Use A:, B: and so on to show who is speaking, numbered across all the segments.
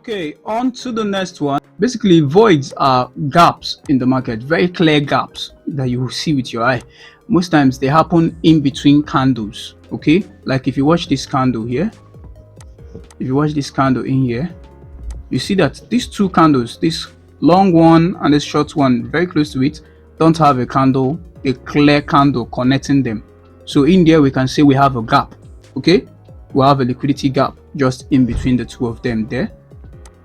A: Okay, on to the next one. Basically, voids are gaps in the market, very clear gaps that you will see with your eye. Most times they happen in between candles. Okay, like if you watch this candle here, if you watch this candle in here, you see that these two candles, this long one and this short one very close to it, don't have a candle, a clear candle connecting them. So in there we can say we have a gap. Okay, we have a liquidity gap just in between the two of them there.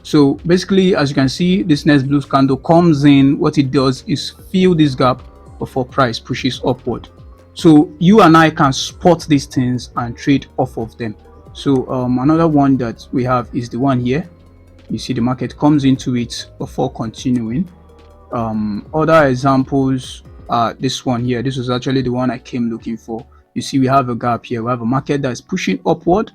A: So basically, as you can see, this next blue candle comes in. What it does is fill this gap before price pushes upward. So you and I can spot these things and trade off of them. So another one that we have is the one here. You see the market comes into it before continuing. Other examples are this one here. This was actually the one I came looking for. You see we have a gap here. We have a market that's pushing upward,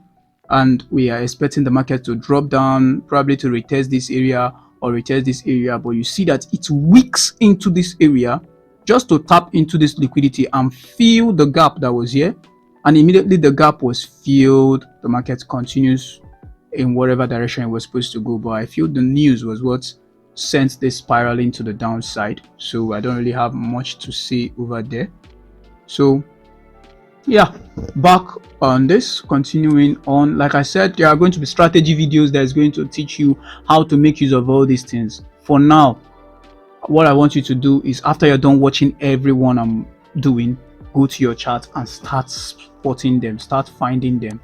A: and we are expecting the market to drop down, probably to retest this area or retest this area. But you see that it wicks into this area just to tap into this liquidity and fill the gap that was here. And immediately the gap was filled, the market continues in whatever direction it was supposed to go. But I feel the news was what sent this spiraling to the downside. So I don't really have much to say over there. So yeah, back on this, continuing on, like I said, there are going to be strategy videos that is going to teach you how to make use of all these things. For now, what I want you to do is, after you're done watching everyone I'm doing, go to your chart and start spotting them, start finding them.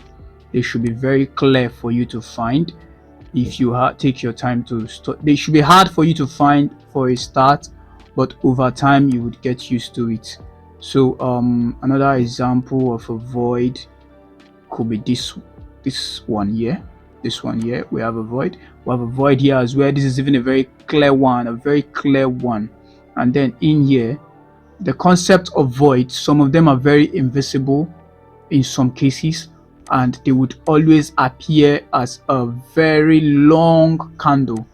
A: They should be very clear for you to find. If you take your time to start, they should be hard for you to find for a start, but over time you would get used to it. So another example of a void could be this one here. This one here, we have a void. We have a void here as well. This is even a very clear one, a very clear one. And then in here, the concept of void, some of them are very invisible in some cases, and they would always appear as a very long candle,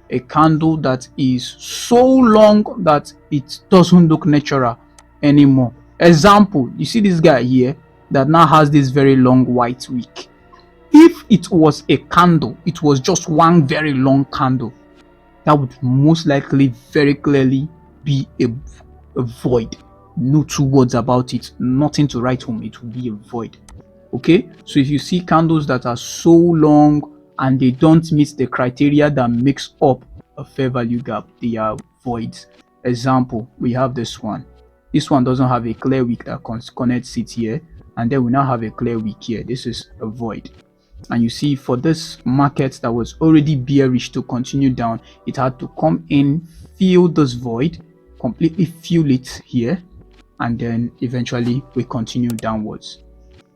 A: a candle that is so long that it doesn't look natural anymore. Example, you see this guy here that now has this very long white wick. If it was a candle, it was just one very long candle, that would most likely very clearly be a void. No two words about it, nothing to write home, it will be a void. Okay, so if you see candles that are so long and they don't meet the criteria that makes up a fair value gap, they are voids. Example, we have this one. This one doesn't have a clear wick that connects it here, and then we now have a clear wick here. This is a void. And you see, for this market that was already bearish to continue down, it had to come in, fill this void, completely fill it here, and then eventually we continue downwards.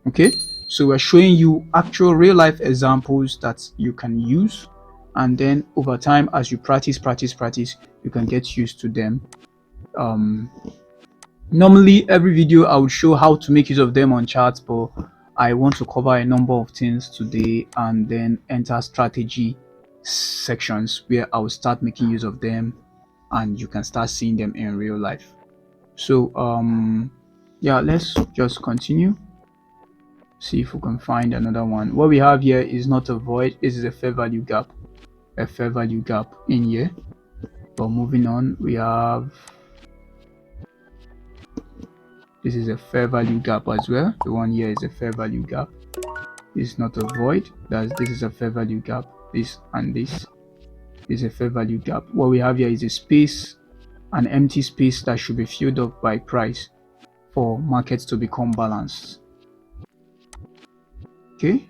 A: Okay, so we're showing you actual real life examples that you can use, and then over time, as you practice, you can get used to them. Normally every video I would show how to make use of them on charts, but I want to cover a number of things today and then enter strategy sections where I will start making use of them and you can start seeing them in real life. So yeah, let's just continue, see if we can find another one. What we have here is not a void, this is a fair value gap, in here. But moving on, we have, this is a fair value gap as well. The one here is a fair value gap. This is not a void. This is a fair value gap. This and this is a fair value gap. What we have here is a space, an empty space that should be filled up by price for markets to become balanced. Okay.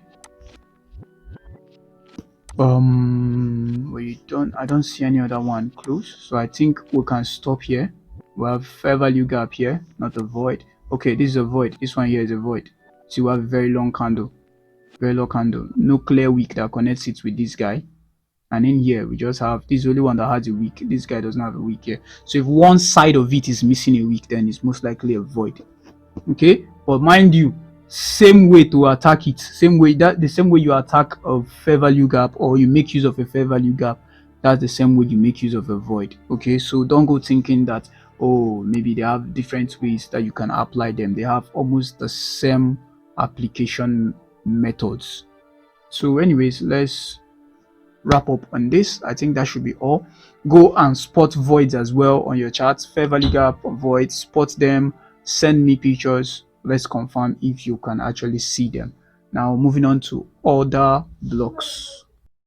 A: I don't see any other one close, so I think we can stop here. We have fair value gap here, not a void. Okay, this is a void. This one here is a void. See, we have a very long candle, no clear wick that connects it with this guy. And in here we just have this only one that has a wick. This guy doesn't have a wick here. So if one side of it is missing a wick, then it's most likely a void. Okay, but mind you, same way to attack it, the same way you attack a fair value gap or you make use of a fair value gap, that's the same way you make use of a void. Okay, so don't go thinking that, oh, maybe they have different ways that you can apply them. They have almost the same application methods. So anyways, let's wrap up on this. I think that should be all. Go and spot voids as well on your charts. Fair value gap, void, spot them, send me pictures. Let's confirm if you can actually see them. Now moving on to other blocks.